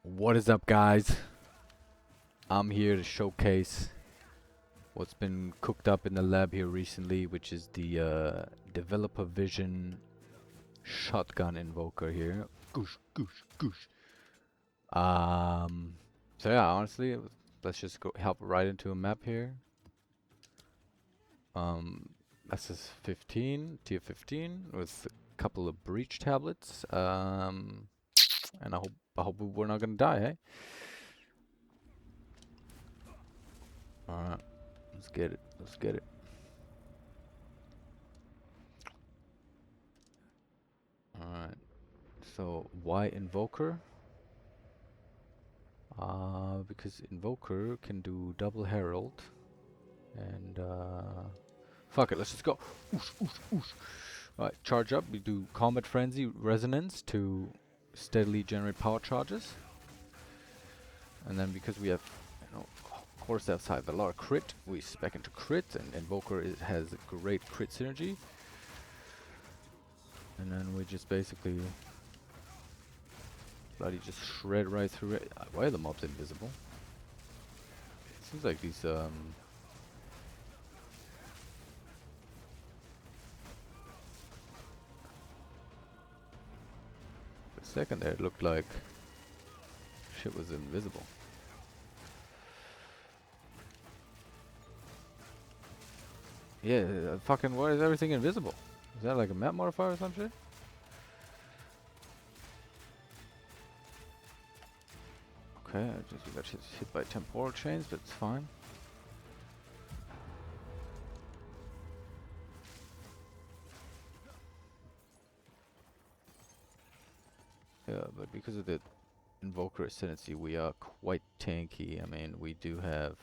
What is up, guys? I'm here to showcase what's been cooked up in the lab here recently, which is the developer vision shotgun invoker here. Goosh, goosh, goosh. So yeah, honestly, let's just go hop right into a map here. This is 15, tier 15, with a couple of breach tablets. And I hope we're not gonna die, hey? Alright, let's get it. Let's get it. Alright. So why Invoker? Because Invoker can do double Herald and fuck it, let's just go. Oosh, oosh, oosh. Alright, charge up. We do Combat Frenzy Resonance to steadily generate power charges. And then because we have, of course outside a lot of crit, we spec into crit, and Invoker has a great crit synergy. And then we just basically bloody just shred right through it. Why are the mobs invisible? Seems like these the second there it looked like shit was invisible. Yeah, fucking why is everything invisible? Is that like a map modifier or some shit? Okay, we got hit by temporal chains, but it's fine. Yeah, but because of the Invoker ascendancy, we are quite tanky. I mean, we do have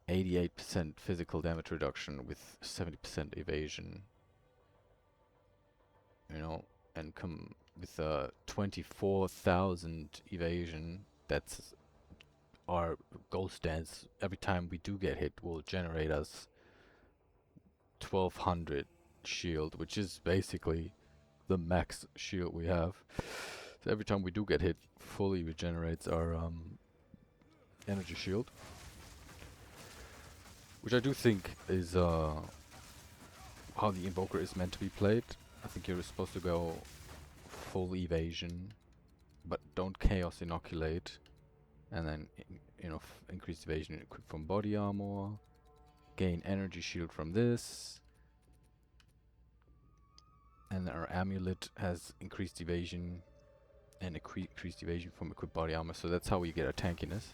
88% physical damage reduction with 70% evasion. You know, and come with 24,000 evasion. That's our gold stance. Every time we do get hit, will generate us 1200 shield, which is basically the max shield we have. So every time we do get hit, fully regenerates our energy shield, which I do think is how the Invoker is meant to be played. I think you're supposed to go full evasion, but don't chaos inoculate, and then increase evasion equipped from body armor, gain energy shield from this, and our amulet has increased evasion and increased evasion from equipped body armor. So that's how we get our tankiness.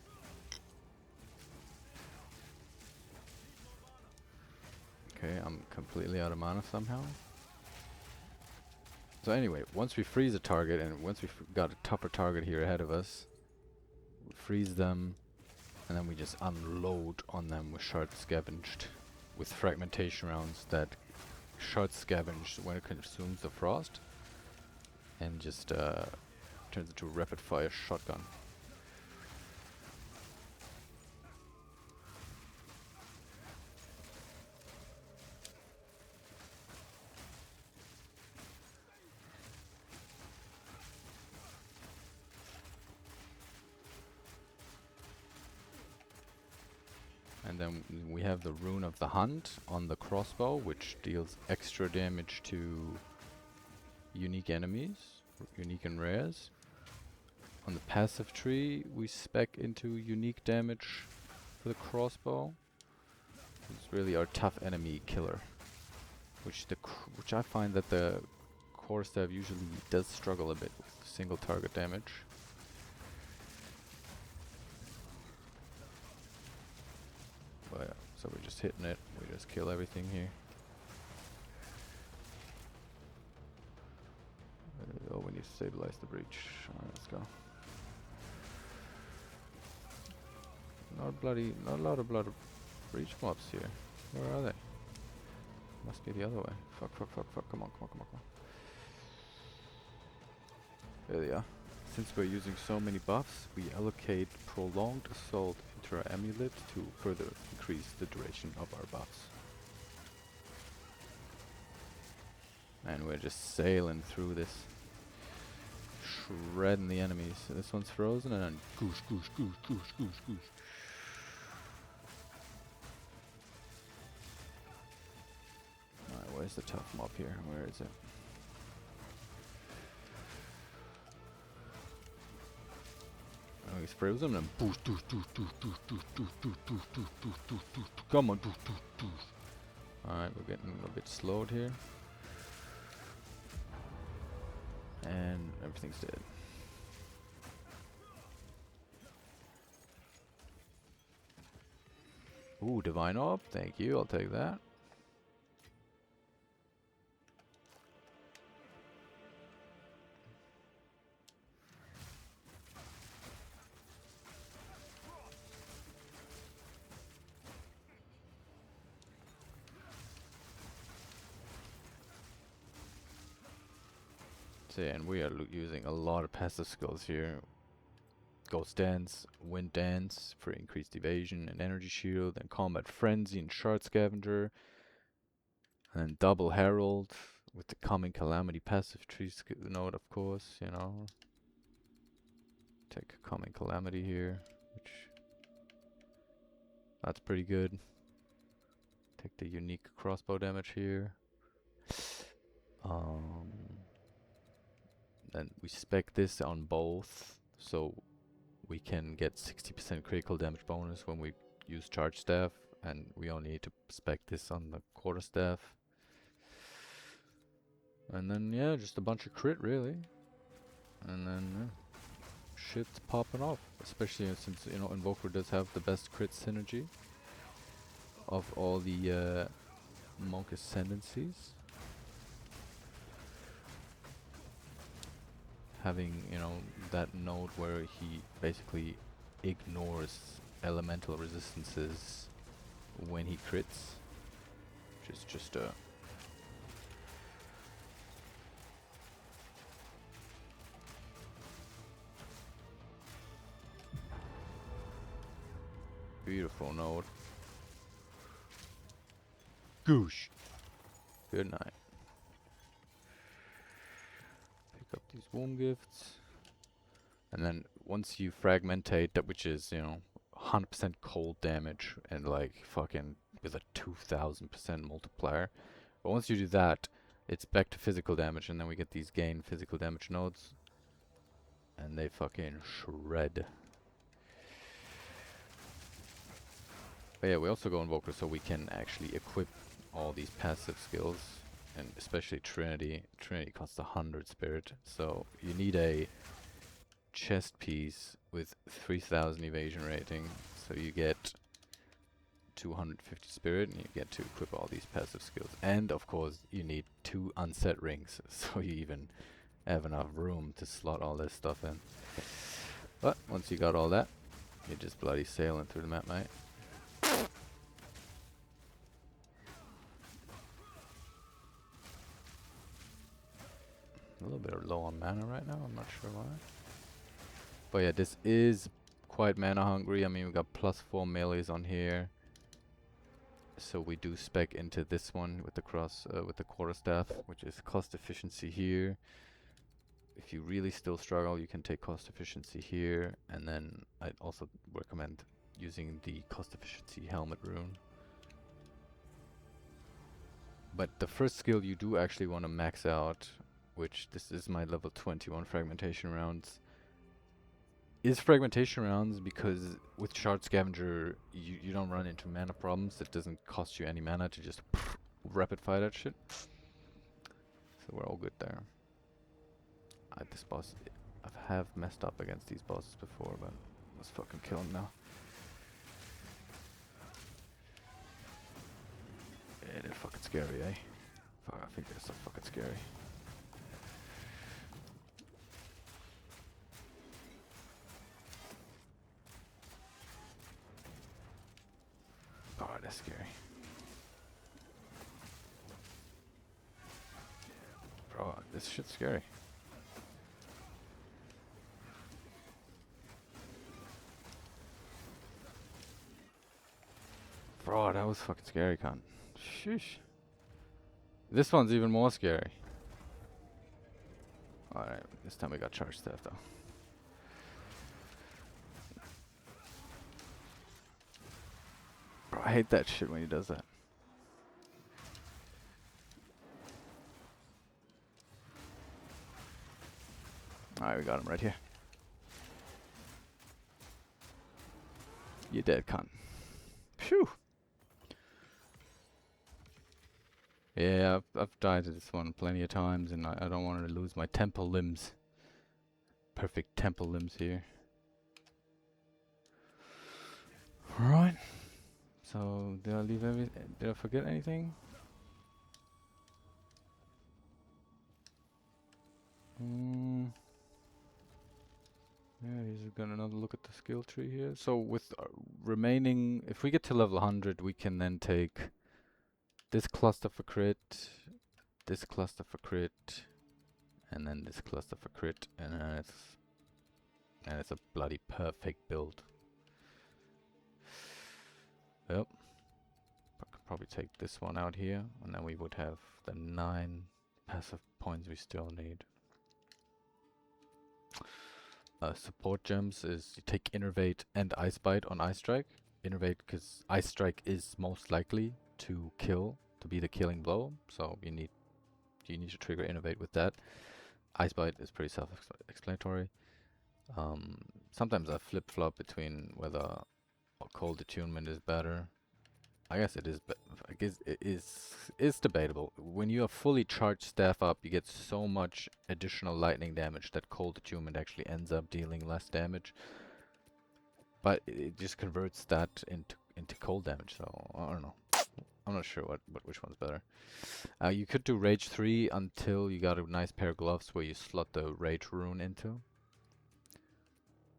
Okay, I'm completely out of mana somehow. So anyway, once we freeze a target, and once we've got a tougher target here ahead of us, we freeze them, and then we just unload on them with shard scavenged, with fragmentation rounds that shard scavenged when it consumes the frost, and just turns into a rapid fire shotgun. And then we have the Rune of the Hunt on the crossbow, which deals extra damage to unique enemies, unique and rares. On the passive tree, we spec into unique damage for the crossbow. It's really our tough enemy killer, which I find that the core staff usually does struggle a bit with single target damage. But yeah, so we're just hitting it. We just kill everything here. Oh, we need to stabilize the breach. Alright, let's go. Not a lot of blood breach mobs here. Where are they? Must be the other way. Fuck. Come on. There they are. Since we're using so many buffs, we allocate prolonged assault into our amulet to further increase the duration of our buffs. And we're just sailing through this, shredding the enemies. So this one's frozen, and then goosh, goosh, goosh, goosh, goosh, goosh. Alright, where's the tough mob here? Where is it? Oh, he's frozen, and boosh, doosh, doosh, doosh, doosh, doosh, doosh, doosh, doosh, doosh, doosh, doosh, doosh. Come on, doosh, doosh, doosh. Alright, we're getting a bit slowed here. And everything's dead. Ooh, Divine Orb. Thank you. I'll take that. So yeah, and we are using a lot of passive skills here. Ghost Dance, Wind Dance for increased evasion and energy shield, and Combat Frenzy and Shard Scavenger, and Double Herald with the Coming Calamity passive tree node, of course, you know. Take a Coming Calamity here, which that's pretty good. Take the unique crossbow damage here. Then we spec this on both, so we can get 60% critical damage bonus when we use Charge Staff, and we only need to spec this on the Quarterstaff. And then yeah, just a bunch of crit really. And then shit's popping off, especially since, you know, Invoker does have the best crit synergy of all the Monk Ascendancies. Having, you know, that node where he basically ignores elemental resistances when he crits, which is just a beautiful node. Goosh. Good night. Pick up these womb gifts, and then once you fragmentate that, which is, you know, 100% cold damage and like fucking with a 2000% multiplier, but once you do that, it's back to physical damage, and then we get these gain physical damage nodes, and they fucking shred. But yeah, we also go Invoker so we can actually equip all these passive skills, and especially Trinity. Trinity costs 100 spirit, so you need a chest piece with 3000 evasion rating, so you get 250 spirit, and you get to equip all these passive skills. And of course you need 2 unset rings, so you even have enough room to slot all this stuff in. But once you got all that, you're just bloody sailing through the map, mate. A little bit low on mana right now, I'm not sure why. But yeah, this is quite mana hungry. I mean, we got +4 melees on here, so we do spec into this one with the Quarterstaff, which is cost efficiency here. If you really still struggle, you can take cost efficiency here, and then I'd also recommend using the cost efficiency helmet rune. But the first skill you do actually want to max out, which this is my level 21 fragmentation rounds, is fragmentation rounds, because with Shard Scavenger you don't run into mana problems. It doesn't cost you any mana to just rapid fire that shit. So we're all good there. This boss, I have messed up against these bosses before, but let's fucking kill him now. Yeah, they're fucking scary, eh? Fuck, I think they're so fucking scary. Oh, that's scary. Bro, this shit's scary. Bro, that was fucking scary, cunt. Sheesh. This one's even more scary. Alright, this time we got charge staff though. Bro, I hate that shit when he does that. Alright, we got him right here. You dead, cunt. Phew! Yeah, I've died to this one plenty of times, and I don't want to lose my temple limbs. Perfect temple limbs here. Right. So, did I leave everything? Did I forget anything? Yeah, he's gonna another look at the skill tree here. So with remaining, if we get to level 100, we can then take this cluster for crit, this cluster for crit, and then this cluster for crit, and then it's a bloody perfect build. Yep. I could probably take this one out here, and then we would have the 9 passive points we still need. Support gems is you take Innervate and Ice Bite on Ice Strike. Innervate because Ice Strike is most likely to kill, to be the killing blow, so you need to trigger Innervate with that. Ice Bite is pretty self-explanatory. Sometimes I flip-flop between whether Cold Attunement is better. I guess it is. I guess it is debatable. When you are fully charged staff up, you get so much additional lightning damage that Cold Attunement actually ends up dealing less damage. But it just converts that into cold damage. So I don't know. I'm not sure which one's better. You could do Rage 3 until you got a nice pair of gloves where you slot the Rage rune into.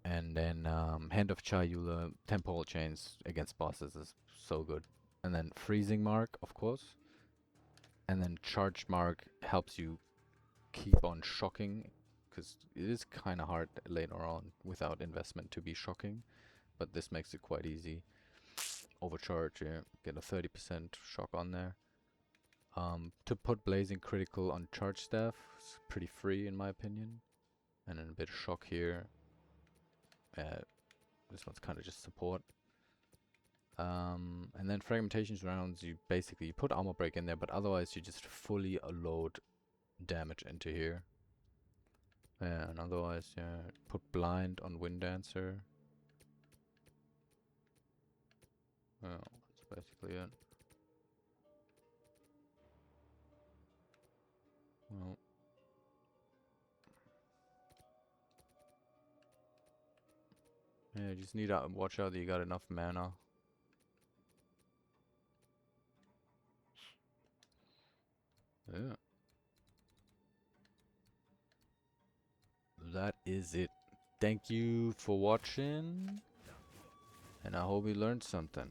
And then Hand of Chayula, Temporal Chains against bosses is so good. And then Freezing Mark, of course. And then Charged Mark helps you keep on shocking, because it is kind of hard later on without investment to be shocking. But this makes it quite easy. Overcharge, yeah, get a 30% shock on there. To put Blazing Critical on Charge Staff is pretty free in my opinion. And then a bit of shock here. This one's kind of just support. And then fragmentations rounds, you basically put armor break in there, but otherwise you just fully load damage into here. Yeah, and otherwise, yeah, put blind on Wind Dancer. Well, that's basically it. Well, yeah, you just need to watch out that you got enough mana. Yeah. That is it. Thank you for watching, and I hope you learned something.